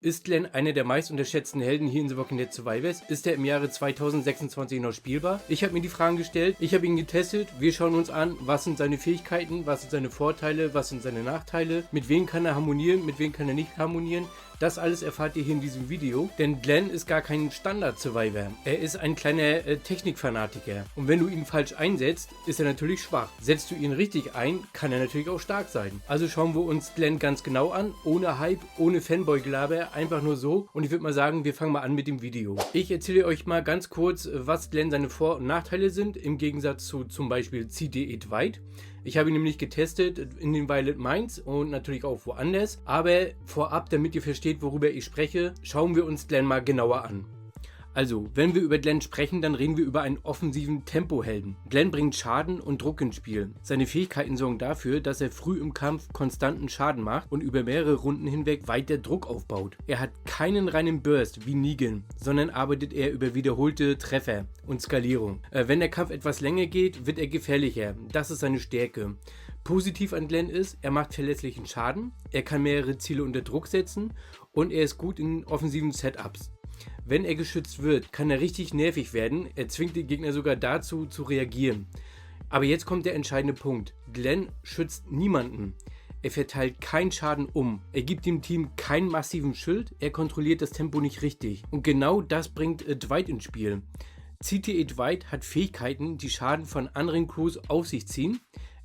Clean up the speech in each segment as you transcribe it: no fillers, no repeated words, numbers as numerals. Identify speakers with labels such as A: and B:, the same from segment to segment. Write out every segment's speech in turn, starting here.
A: Ist Glenn einer der meist unterschätzten Helden hier in The Walking Dead Survivors? Ist er im Jahre 2026 noch spielbar? Ich habe mir die Fragen gestellt, ich habe ihn getestet, wir schauen uns an, was sind seine Fähigkeiten, was sind seine Vorteile, was sind seine Nachteile, mit wem kann er harmonieren, mit wem kann er nicht harmonieren. Das alles erfahrt ihr hier in diesem Video, denn Glenn ist gar kein Standard-Survivor. Er ist ein kleiner Technikfanatiker. Und wenn du ihn falsch einsetzt, ist er natürlich schwach. Setzt du ihn richtig ein, kann er natürlich auch stark sein. Also schauen wir uns Glenn ganz genau an, ohne Hype, ohne Fanboy-Gelaber, einfach nur so. Und ich würde mal sagen, wir fangen mal an mit dem Video. Ich erzähle euch mal ganz kurz, was Glenn seine Vor- und Nachteile sind, im Gegensatz zu zum Beispiel CTE Dwight. Ich habe ihn nämlich getestet in den Violet Mines und natürlich auch woanders. Aber vorab, damit ihr versteht, worüber ich spreche, schauen wir uns Glenn mal genauer an. Also, wenn wir über Glenn sprechen, dann reden wir über einen offensiven Tempohelden. Glenn bringt Schaden und Druck ins Spiel. Seine Fähigkeiten sorgen dafür, dass er früh im Kampf konstanten Schaden macht und über mehrere Runden hinweg weiter Druck aufbaut. Er hat keinen reinen Burst wie Negan, sondern arbeitet eher über wiederholte Treffer und Skalierung. Wenn der Kampf etwas länger geht, wird er gefährlicher. Das ist seine Stärke. Positiv an Glenn ist, er macht verlässlichen Schaden, er kann mehrere Ziele unter Druck setzen und er ist gut in offensiven Setups. Wenn er geschützt wird, kann er richtig nervig werden, er zwingt den Gegner sogar dazu zu reagieren. Aber jetzt kommt der entscheidende Punkt. Glenn schützt niemanden. Er verteilt keinen Schaden um. Er gibt dem Team keinen massiven Schild, er kontrolliert das Tempo nicht richtig. Und genau das bringt Dwight ins Spiel. CTE Dwight hat Fähigkeiten, die Schaden von anderen Crews auf sich ziehen.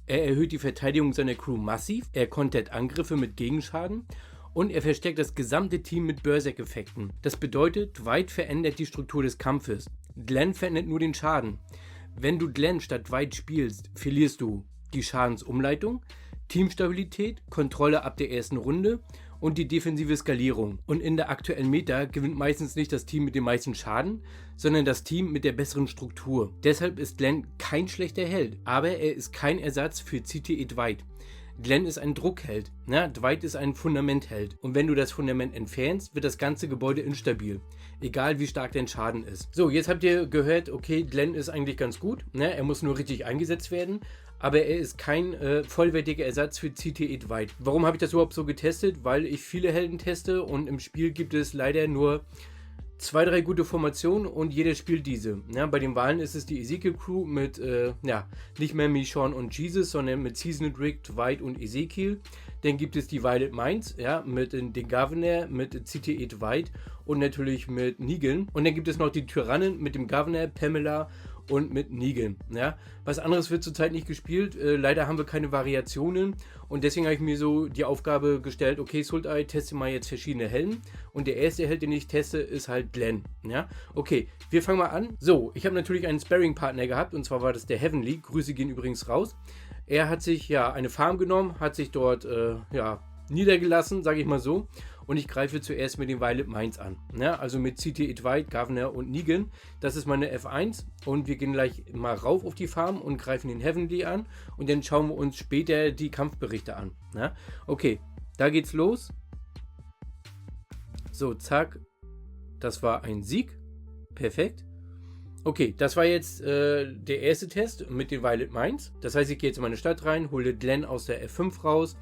A: Er erhöht die Verteidigung seiner Crew massiv, er kontert Angriffe mit Gegenschaden und er verstärkt das gesamte Team mit Berserk-Effekten. Das bedeutet, Dwight verändert die Struktur des Kampfes. Glenn verändert nur den Schaden. Wenn du Glenn statt Dwight spielst, verlierst du die Schadensumleitung, Teamstabilität, Kontrolle ab der ersten Runde und die defensive Skalierung. Und in der aktuellen Meta gewinnt meistens nicht das Team mit dem meisten Schaden, sondern das Team mit der besseren Struktur. Deshalb ist Glenn kein schlechter Held, aber er ist kein Ersatz für CTE Dwight. Glenn ist ein Druckheld, Dwight ist ein Fundamentheld. Und wenn du das Fundament entfernst, wird das ganze Gebäude instabil. Egal wie stark dein Schaden ist. So, jetzt habt ihr gehört, okay, Glenn ist eigentlich ganz gut. Er muss nur richtig eingesetzt werden. Aber er ist kein vollwertiger Ersatz für CTE Dwight. Warum habe ich das überhaupt so getestet? Weil ich viele Helden teste und im Spiel gibt es leider nur 2, 3 gute Formationen und jeder spielt diese. Bei den Wahlen ist es die Ezekiel Crew mit, nicht mehr Michonne und Jesus, sondern mit Seasoned Rick, Dwight und Ezekiel. Dann gibt es die Violet Mines, mit den Governor, mit CTE Dwight und natürlich mit Negan. Und dann gibt es noch die Tyrannen mit dem Governor, Pamela und mit Negan. Was anderes wird zurzeit nicht gespielt. Leider haben wir keine Variationen und deswegen habe ich mir so die Aufgabe gestellt, okay, Sultai, teste mal jetzt verschiedene Helden und der erste Held, den ich teste, ist halt Glenn. Okay, wir fangen mal an. So, ich habe natürlich einen Sparring-Partner gehabt und zwar war das der Heavenly. Grüße gehen übrigens raus. Er hat sich eine Farm genommen, hat sich dort niedergelassen, sage ich mal so. Und ich greife zuerst mit den Violet Mines an. Also mit CTE Dwight, Governor und Negan. Das ist meine F1. Und wir gehen gleich mal rauf auf die Farm und greifen den Heavenly an. Und dann schauen wir uns später die Kampfberichte an. Okay, da geht's los. So, zack. Das war ein Sieg. Perfekt. Okay, das war jetzt der erste Test mit den Violet Mines. Das heißt, ich gehe jetzt in meine Stadt rein, hole Glenn aus der F5 raus.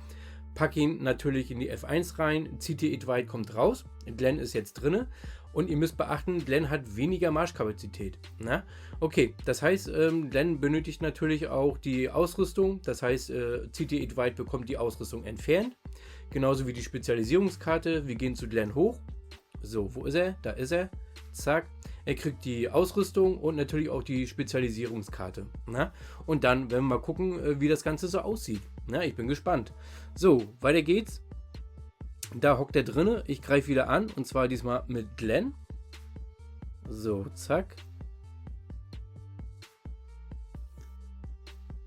A: Packe ihn natürlich in die F1 rein, CTE Dwight kommt raus, Glenn ist jetzt drinne und ihr müsst beachten, Glenn hat weniger Marschkapazität. Okay, das heißt, Glenn benötigt natürlich auch die Ausrüstung, das heißt, CTE Dwight bekommt die Ausrüstung entfernt, genauso wie die Spezialisierungskarte. Wir gehen zu Glenn hoch. So, wo ist er? Da ist er. Zack. Er kriegt die Ausrüstung und natürlich auch die Spezialisierungskarte. Und dann werden wir mal gucken, wie das Ganze so aussieht. Ich bin gespannt. So, weiter geht's. Da hockt er drinne. Ich greife wieder an und zwar diesmal mit Glenn. So, zack.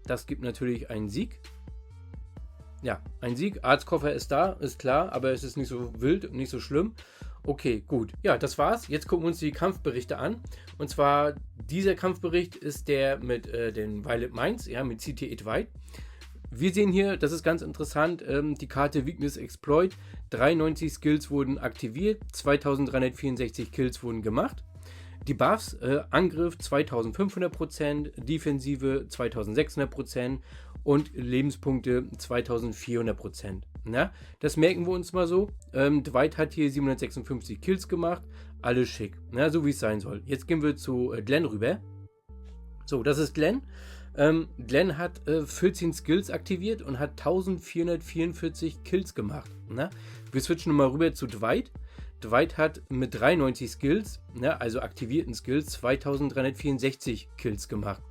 A: Das gibt natürlich einen Sieg. Ja, ein Sieg. Arztkoffer ist da, ist klar, aber es ist nicht so wild und nicht so schlimm. Okay, gut. Ja, das war's. Jetzt gucken wir uns die Kampfberichte an. Und zwar, dieser Kampfbericht ist der mit den Violet Mines, mit CTE Dwight. Wir sehen hier, das ist ganz interessant, die Karte Weakness Exploit. 93 Skills wurden aktiviert, 2364 Kills wurden gemacht. Die Buffs, Angriff 2500%, Defensive 2600% und Lebenspunkte 2400%. Na, das merken wir uns mal so. Dwight hat hier 756 Kills gemacht. Alles schick. Na, so wie es sein soll. Jetzt gehen wir zu Glenn rüber. So, das ist Glenn. Glenn hat 14 Skills aktiviert und hat 1444 Kills gemacht. Na? Wir switchen nochmal rüber zu Dwight. Dwight hat mit 93 Skills, also aktivierten Skills, 2364 Kills gemacht.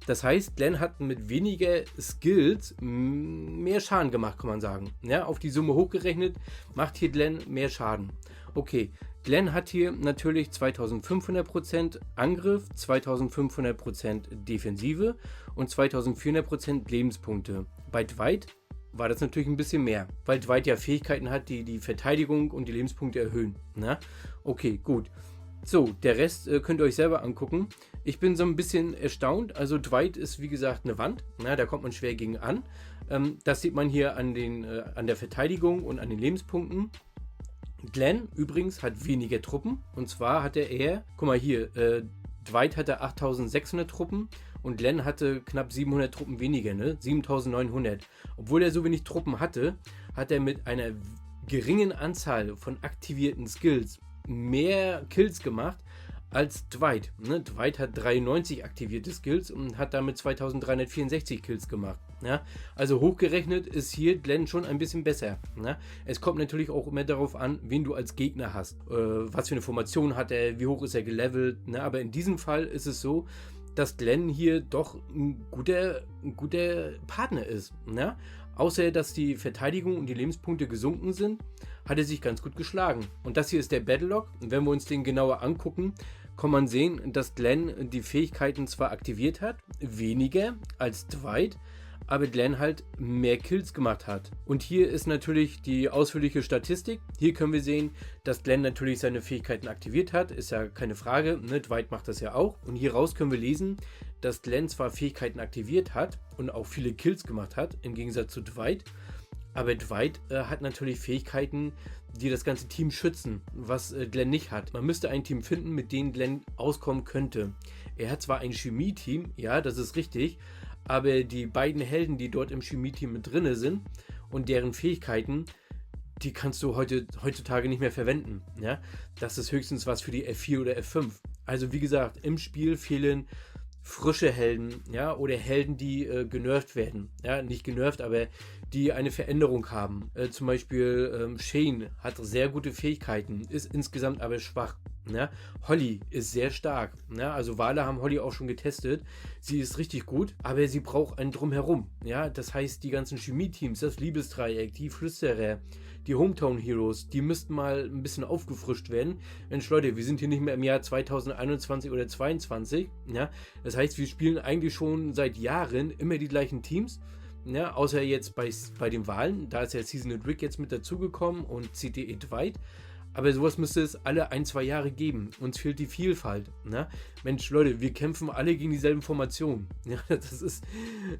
A: Das heißt, Glenn hat mit weniger Skills mehr Schaden gemacht, kann man sagen. Ja, auf die Summe hochgerechnet macht hier Glenn mehr Schaden. Okay, Glenn hat hier natürlich 2500% Angriff, 2500% Defensive und 2400% Lebenspunkte. Bei Dwight war das natürlich ein bisschen mehr, weil Dwight ja Fähigkeiten hat, die die Verteidigung und die Lebenspunkte erhöhen. Na? Okay, gut. So, der Rest könnt ihr euch selber angucken. Ich bin so ein bisschen erstaunt. Also Dwight ist wie gesagt eine Wand. Na, da kommt man schwer gegen an. Das sieht man hier an der Verteidigung und an den Lebenspunkten. Glenn übrigens hat weniger Truppen. Und zwar hatte er, guck mal hier, Dwight hatte 8600 Truppen und Glenn hatte knapp 700 Truppen weniger, ne? 7900. Obwohl er so wenig Truppen hatte, hat er mit einer geringen Anzahl von aktivierten Skills mehr Kills gemacht als Dwight. Ne? Dwight hat 93 aktivierte Skills und hat damit 2364 Kills gemacht. Ja? Also hochgerechnet ist hier Glenn schon ein bisschen besser. Ja? Es kommt natürlich auch immer darauf an, wen du als Gegner hast. Was für eine Formation hat er, wie hoch ist er gelevelt. Ne? Aber in diesem Fall ist es so, dass Glenn hier doch ein guter Partner ist. Ne? Außer, dass die Verteidigung und die Lebenspunkte gesunken sind, hat er sich ganz gut geschlagen. Und das hier ist der Battlelog. Und wenn wir uns den genauer angucken, kann man sehen, dass Glenn die Fähigkeiten zwar aktiviert hat, weniger als Dwight, aber Glenn halt mehr Kills gemacht hat. Und hier ist natürlich die ausführliche Statistik. Hier können wir sehen, dass Glenn natürlich seine Fähigkeiten aktiviert hat. Ist ja keine Frage, ne? Dwight macht das ja auch. Und hier raus können wir lesen, dass Glenn zwar Fähigkeiten aktiviert hat und auch viele Kills gemacht hat, im Gegensatz zu Dwight. Aber Dwight hat natürlich Fähigkeiten, die das ganze Team schützen, was Glenn nicht hat. Man müsste ein Team finden, mit dem Glenn auskommen könnte. Er hat zwar ein Chemie-Team, ja, das ist richtig, aber die beiden Helden, die dort im Chemie-Team mit drin sind und deren Fähigkeiten, die kannst du heutzutage nicht mehr verwenden. Ja? Das ist höchstens was für die F4 oder F5. Also wie gesagt, im Spiel fehlen frische Helden, ja, oder Helden, die genervt werden. Ja, nicht genervt, aber die eine Veränderung haben. Zum Beispiel Shane hat sehr gute Fähigkeiten, ist insgesamt aber schwach. Ja? Holly ist sehr stark. Ja? Also Wale haben Holly auch schon getestet. Sie ist richtig gut, aber sie braucht einen Drumherum. Ja? Das heißt, die ganzen Chemie-Teams, das Liebesdreieck, die Flüsterer, die Hometown Heroes, die müssten mal ein bisschen aufgefrischt werden. Mensch Leute, wir sind hier nicht mehr im Jahr 2021 oder 2022. Ja? Das heißt, wir spielen eigentlich schon seit Jahren immer die gleichen Teams. Ja, außer jetzt bei den Wahlen, da ist ja Seasoned Rick jetzt mit dazugekommen und CTE Dwight. Aber sowas müsste es alle 1-2 Jahre geben. Uns fehlt die Vielfalt. Ne? Mensch, Leute, wir kämpfen alle gegen dieselben Formationen. Ja, das ist,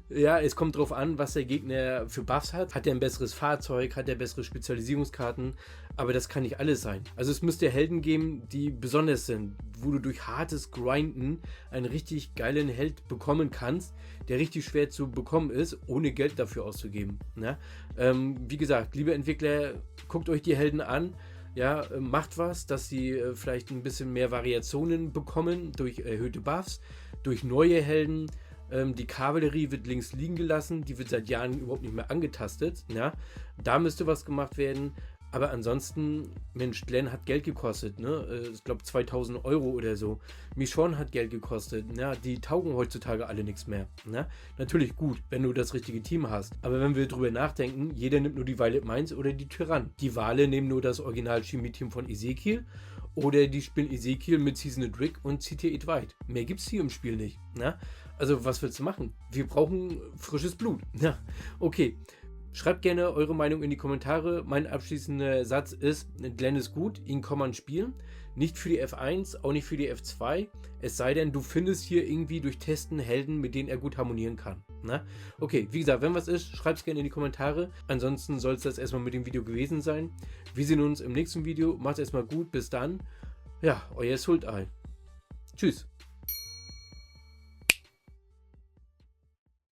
A: ja, es kommt drauf an, was der Gegner für Buffs hat. Hat er ein besseres Fahrzeug? Hat er bessere Spezialisierungskarten? Aber das kann nicht alles sein. Also es müsste Helden geben, die besonders sind, wo du durch hartes Grinden einen richtig geilen Held bekommen kannst, der richtig schwer zu bekommen ist, ohne Geld dafür auszugeben. Ne? Wie gesagt, liebe Entwickler, guckt euch die Helden an. Ja, macht was, dass sie vielleicht ein bisschen mehr Variationen bekommen durch erhöhte Buffs, durch neue Helden. Die Kavallerie wird links liegen gelassen, die wird seit Jahren überhaupt nicht mehr angetastet. Ja? Da müsste was gemacht werden. Aber ansonsten, Mensch, Glenn hat Geld gekostet, ne? Ich glaube 2000 Euro oder so. Michonne hat Geld gekostet, ja? Die taugen heutzutage alle nichts mehr. Ne? Natürlich gut, wenn du das richtige Team hast. Aber wenn wir drüber nachdenken, jeder nimmt nur die Violet Mines oder die Tyrann. Die Wale nehmen nur das Original-Chemie-Team von Ezekiel oder die spielen Ezekiel mit Seasoned Rick und CTE Dwight. Mehr gibt es hier im Spiel nicht. Ne? Also was willst du machen? Wir brauchen frisches Blut. Ja, okay. Schreibt gerne eure Meinung in die Kommentare. Mein abschließender Satz ist, Glenn ist gut, ihn kann man spielen. Nicht für die F1, auch nicht für die F2. Es sei denn, du findest hier irgendwie durch Testen Helden, mit denen er gut harmonieren kann. Na? Okay, wie gesagt, wenn was ist, schreibt es gerne in die Kommentare. Ansonsten soll es das erstmal mit dem Video gewesen sein. Wir sehen uns im nächsten Video. Macht's erstmal gut, bis dann. Ja, euer Sultai. Tschüss.